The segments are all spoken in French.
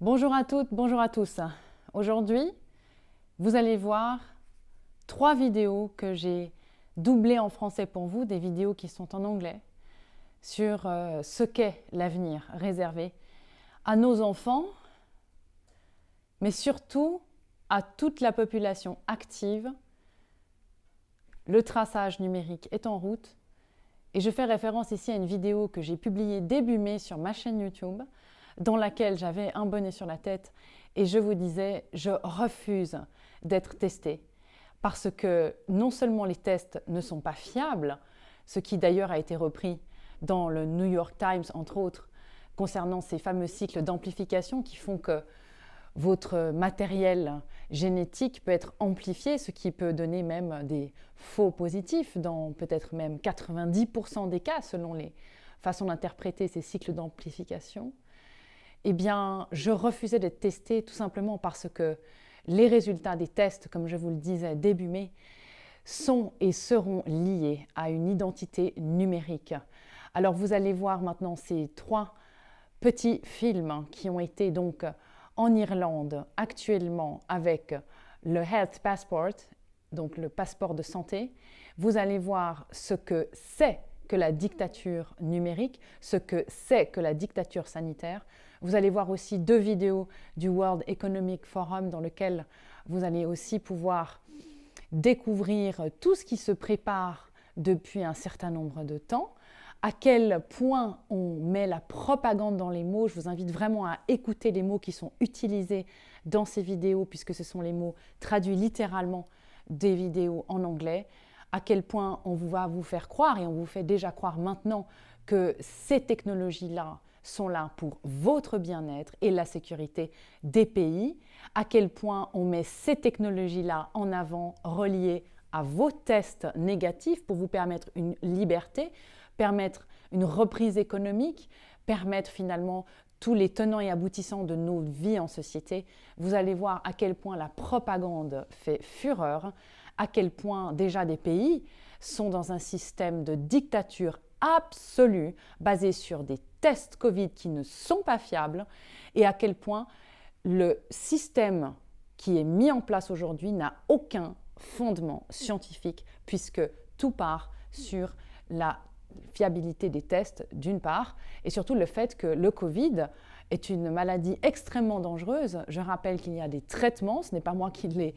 Bonjour à toutes, bonjour à tous. Aujourd'hui, vous allez voir 3 vidéos que j'ai doublées en français pour vous, des vidéos qui sont en anglais, sur ce qu'est l'avenir réservé à nos enfants, mais surtout à toute la population active. Le traçage numérique est en route et je fais référence ici à une vidéo que j'ai publiée début mai sur ma chaîne YouTube, dans laquelle j'avais un bonnet sur la tête et je vous disais, je refuse d'être testé parce que non seulement les tests ne sont pas fiables, ce qui d'ailleurs a été repris dans le New York Times, entre autres, concernant ces fameux cycles d'amplification qui font que votre matériel génétique peut être amplifié, ce qui peut donner même des faux positifs dans peut-être même 90% des cas, selon les façons d'interpréter ces cycles d'amplification. Eh bien, je refusais d'être testé tout simplement parce que les résultats des tests, comme je vous le disais début mai, sont et seront liés à une identité numérique. Alors, vous allez voir maintenant ces 3 petits films qui ont été donc en Irlande actuellement avec le Health Passport, donc le passeport de santé. Vous allez voir ce que c'est que la dictature numérique, ce que c'est que la dictature sanitaire. Vous allez voir aussi 2 vidéos du World Economic Forum dans lesquelles vous allez aussi pouvoir découvrir tout ce qui se prépare depuis un certain nombre de temps, à quel point on met la propagande dans les mots. Je vous invite vraiment à écouter les mots qui sont utilisés dans ces vidéos, puisque ce sont les mots traduits littéralement des vidéos en anglais, à quel point on va vous faire croire, et on vous fait déjà croire maintenant, que ces technologies-là sont là pour votre bien-être et la sécurité des pays, à quel point on met ces technologies-là en avant, reliées à vos tests négatifs pour vous permettre une liberté, permettre une reprise économique, permettre finalement tous les tenants et aboutissants de nos vies en société. Vous allez voir à quel point la propagande fait fureur, à quel point déjà des pays sont dans un système de dictature absolue, basé sur des tests Covid qui ne sont pas fiables, et à quel point le système qui est mis en place aujourd'hui n'a aucun fondement scientifique, puisque tout part sur la fiabilité des tests d'une part, et surtout le fait que le Covid est une maladie extrêmement dangereuse. Je rappelle qu'il y a des traitements, ce n'est pas moi qui l'ai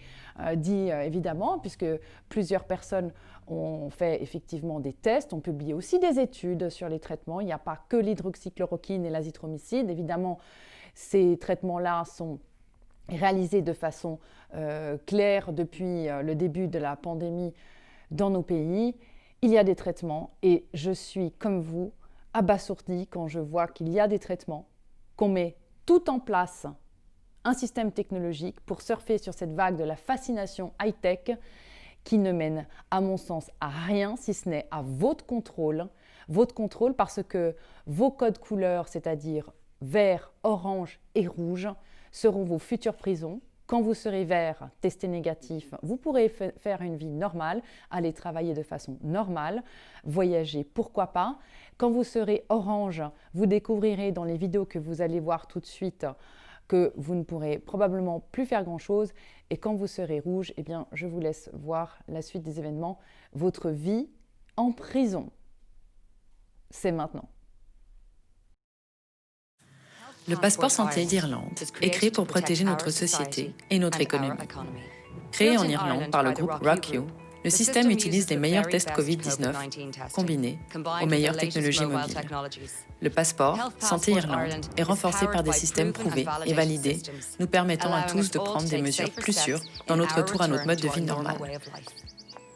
dit évidemment, puisque plusieurs personnes ont fait effectivement des tests, ont publié aussi des études sur les traitements. Il n'y a pas que l'hydroxychloroquine et l'azithromycine. Évidemment, ces traitements-là sont réalisés de façon claire depuis le début de la pandémie dans nos pays. Il y a des traitements et je suis, comme vous, abasourdie quand je vois qu'il y a des traitements, qu'on met tout en place, un système technologique pour surfer sur cette vague de la fascination high-tech qui ne mène, à mon sens, à rien, si ce n'est à votre contrôle parce que vos codes couleurs, c'est-à-dire vert, orange et rouge, seront vos futures prisons. Quand vous serez vert, testé négatif, vous pourrez faire une vie normale, aller travailler de façon normale, voyager, pourquoi pas. Quand vous serez orange, vous découvrirez dans les vidéos que vous allez voir tout de suite que vous ne pourrez probablement plus faire grand-chose. Et quand vous serez rouge, eh bien, je vous laisse voir la suite des événements. Votre vie en prison, c'est maintenant. Le passeport santé d'Irlande est créé pour protéger notre société et notre économie. Créé en Irlande par le groupe RockYou, le système utilise les meilleurs tests Covid-19 combinés aux meilleures technologies mobiles. Le passeport Santé Irlande est renforcé par des systèmes prouvés et validés, nous permettant à tous de prendre des mesures plus sûres dans notre retour à notre mode de vie normal.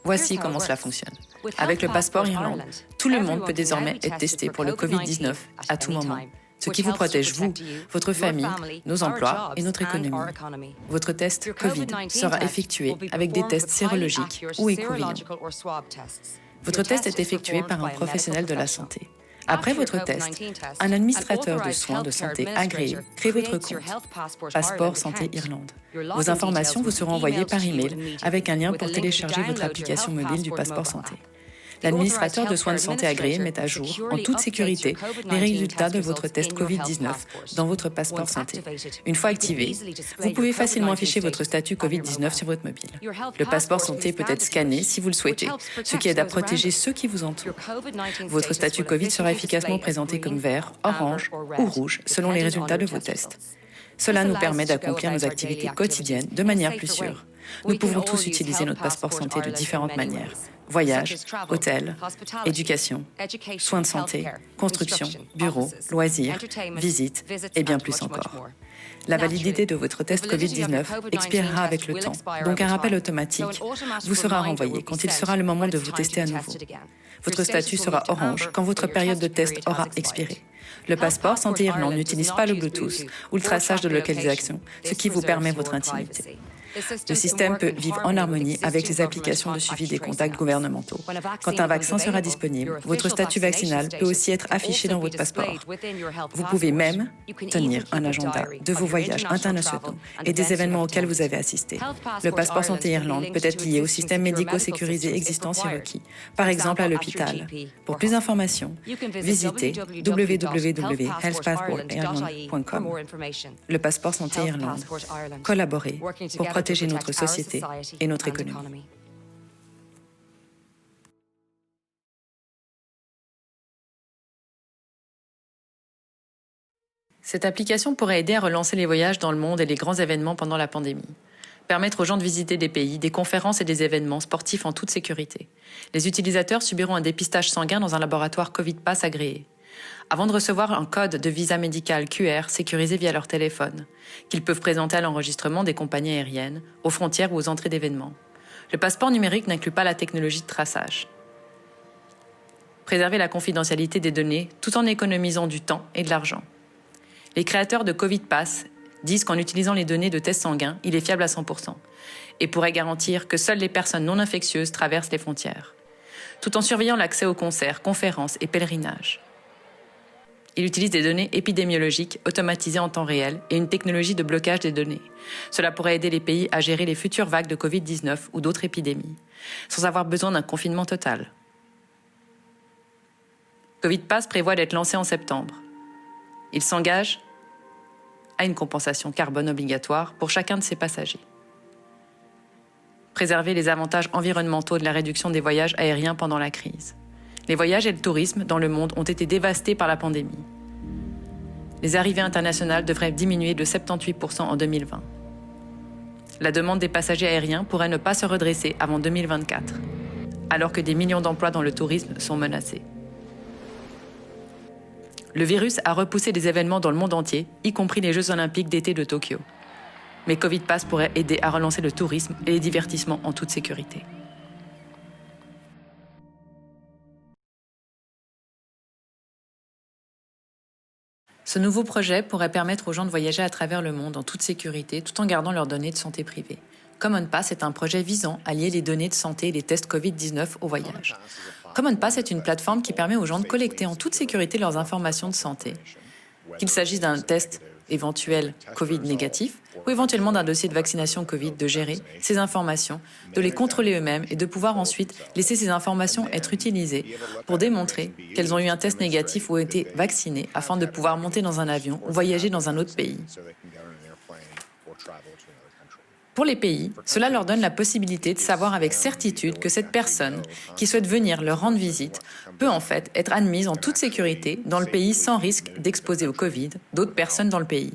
Voici comment cela fonctionne. Avec le passeport Irlande, tout le monde peut désormais être testé pour le Covid-19 à tout moment, ce qui vous protège vous, votre famille, nos emplois et notre économie. Votre test Covid sera effectué avec des tests sérologiques ou écouvillons. Votre test est effectué par un professionnel de la santé. Après votre test, un administrateur de soins de santé agréé crée votre compte Passeport Santé Irlande. Vos informations vous seront envoyées par email avec un lien pour télécharger votre application mobile du Passeport Santé. L'administrateur de soins de santé agréé met à jour, en toute sécurité, les résultats de votre test Covid-19 dans votre passeport santé. Une fois activé, vous pouvez facilement afficher votre statut Covid-19 sur votre mobile. Le passeport santé peut être scanné si vous le souhaitez, ce qui aide à protéger ceux qui vous entourent. Votre statut Covid sera efficacement présenté comme vert, orange ou rouge selon les résultats de vos tests. Cela nous permet d'accomplir nos activités quotidiennes de manière plus sûre. Nous pouvons tous utiliser notre passeport santé de différentes manières. Voyage, hôtel, éducation, soins de santé, construction, bureau, loisirs, visites et bien plus encore. La validité de votre test Covid-19 expirera avec le temps, donc un rappel automatique vous sera renvoyé quand il sera le moment de vous tester à nouveau. Votre statut sera orange quand votre période de test aura expiré. Le passeport Santé Irlande n'utilise pas le Bluetooth ou le traçage de localisation, ce qui vous permet votre intimité. Le système peut vivre en harmonie avec les applications de suivi des contacts gouvernementaux. Quand un vaccin sera disponible, votre statut vaccinal peut aussi être affiché dans votre passeport. Vous pouvez même tenir un agenda de vos voyages internationaux et des événements auxquels vous avez assisté. Le passeport Santé Irlande peut être lié au système médico-sécurisé existant si requis, par exemple à l'hôpital. Pour plus d'informations, visitez www.healthpassportireland.com. Le passeport Santé Irlande. Collaborez pour protéger notre société et notre économie. Cette application pourrait aider à relancer les voyages dans le monde et les grands événements pendant la pandémie. Permettre aux gens de visiter des pays, des conférences et des événements sportifs en toute sécurité. Les utilisateurs subiront un dépistage sanguin dans un laboratoire Covid Pass agréé. Avant de recevoir un code de visa médical QR sécurisé via leur téléphone, qu'ils peuvent présenter à l'enregistrement des compagnies aériennes, aux frontières ou aux entrées d'événements. Le passeport numérique n'inclut pas la technologie de traçage. Préserver la confidentialité des données tout en économisant du temps et de l'argent. Les créateurs de Covid Pass disent qu'en utilisant les données de tests sanguins, il est fiable à 100% et pourrait garantir que seules les personnes non infectieuses traversent les frontières, tout en surveillant l'accès aux concerts, conférences et pèlerinages. Il utilise des données épidémiologiques automatisées en temps réel et une technologie de blocage des données. Cela pourrait aider les pays à gérer les futures vagues de Covid-19 ou d'autres épidémies, sans avoir besoin d'un confinement total. Covid Pass prévoit d'être lancé en septembre. Il s'engage à une compensation carbone obligatoire pour chacun de ses passagers. Préserver les avantages environnementaux de la réduction des voyages aériens pendant la crise. Les voyages et le tourisme dans le monde ont été dévastés par la pandémie. Les arrivées internationales devraient diminuer de 78% en 2020. La demande des passagers aériens pourrait ne pas se redresser avant 2024, alors que des millions d'emplois dans le tourisme sont menacés. Le virus a repoussé des événements dans le monde entier, y compris les Jeux Olympiques d'été de Tokyo. Mais Covid Pass pourrait aider à relancer le tourisme et les divertissements en toute sécurité. Ce nouveau projet pourrait permettre aux gens de voyager à travers le monde en toute sécurité tout en gardant leurs données de santé privées. Common Pass est un projet visant à lier les données de santé et les tests Covid-19 au voyage. Common Pass est une plateforme qui permet aux gens de collecter en toute sécurité leurs informations de santé, qu'il s'agisse d'un test éventuel Covid négatif ou éventuellement d'un dossier de vaccination Covid, de gérer ces informations, de les contrôler eux-mêmes et de pouvoir ensuite laisser ces informations être utilisées pour démontrer qu'elles ont eu un test négatif ou été vaccinées afin de pouvoir monter dans un avion ou voyager dans un autre pays. Pour les pays, cela leur donne la possibilité de savoir avec certitude que cette personne qui souhaite venir leur rendre visite peut en fait être admise en toute sécurité dans le pays sans risque d'exposer au Covid d'autres personnes dans le pays.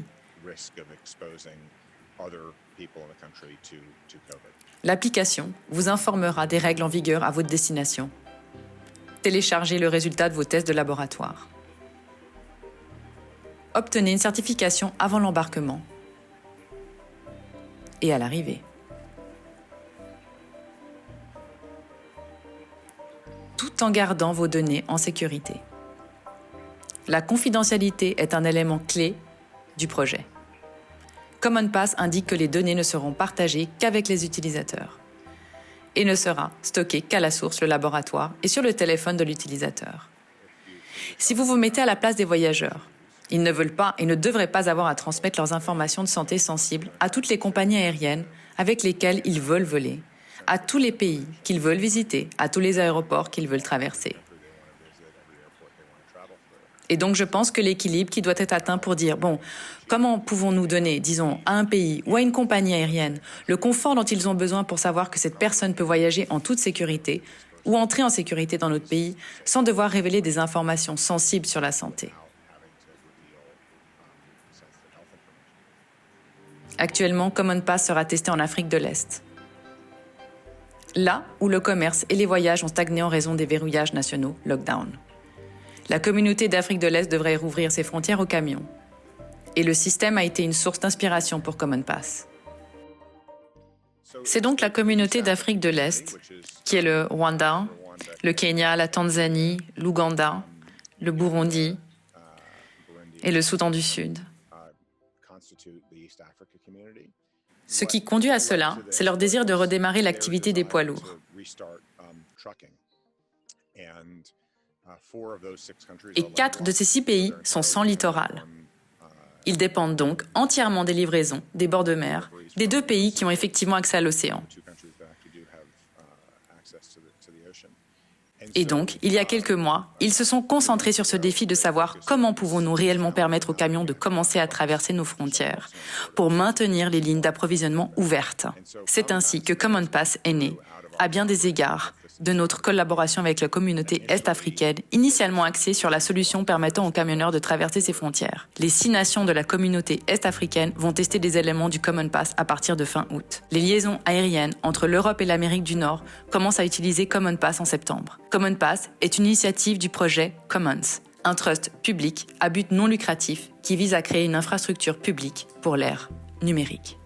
L'application vous informera des règles en vigueur à votre destination. Téléchargez le résultat de vos tests de laboratoire. Obtenez une certification avant l'embarquement et à l'arrivée. Tout en gardant vos données en sécurité. La confidentialité est un élément clé du projet. Common Pass indique que les données ne seront partagées qu'avec les utilisateurs et ne sera stockée qu'à la source, le laboratoire, et sur le téléphone de l'utilisateur. Si vous vous mettez à la place des voyageurs, ils ne veulent pas et ne devraient pas avoir à transmettre leurs informations de santé sensibles à toutes les compagnies aériennes avec lesquelles ils veulent voler, à tous les pays qu'ils veulent visiter, à tous les aéroports qu'ils veulent traverser. Et donc je pense que l'équilibre qui doit être atteint pour dire, bon, comment pouvons-nous donner, disons, à un pays ou à une compagnie aérienne le confort dont ils ont besoin pour savoir que cette personne peut voyager en toute sécurité ou entrer en sécurité dans notre pays sans devoir révéler des informations sensibles sur la santé. Actuellement, Common Pass sera testé en Afrique de l'Est. Là où le commerce et les voyages ont stagné en raison des verrouillages nationaux, lockdown. La communauté d'Afrique de l'Est devrait rouvrir ses frontières aux camions. Et le système a été une source d'inspiration pour Common Pass. C'est donc la communauté d'Afrique de l'Est, qui est le Rwanda, le Kenya, la Tanzanie, l'Ouganda, le Burundi et le Soudan du Sud. Ce qui conduit à cela, c'est leur désir de redémarrer l'activité des poids lourds. Et 4 de ces 6 pays sont sans littoral. Ils dépendent donc entièrement des livraisons, des bords de mer, des 2 pays qui ont effectivement accès à l'océan. Et donc, il y a quelques mois, ils se sont concentrés sur ce défi de savoir comment pouvons-nous réellement permettre aux camions de commencer à traverser nos frontières pour maintenir les lignes d'approvisionnement ouvertes. C'est ainsi que Common Pass est né, à bien des égards, de notre collaboration avec la communauté est-africaine, initialement axée sur la solution permettant aux camionneurs de traverser ces frontières. Les 6 nations de la communauté est-africaine vont tester des éléments du Common Pass à partir de fin août. Les liaisons aériennes entre l'Europe et l'Amérique du Nord commencent à utiliser Common Pass en septembre. Common Pass est une initiative du projet Commons, un trust public à but non lucratif qui vise à créer une infrastructure publique pour l'ère numérique.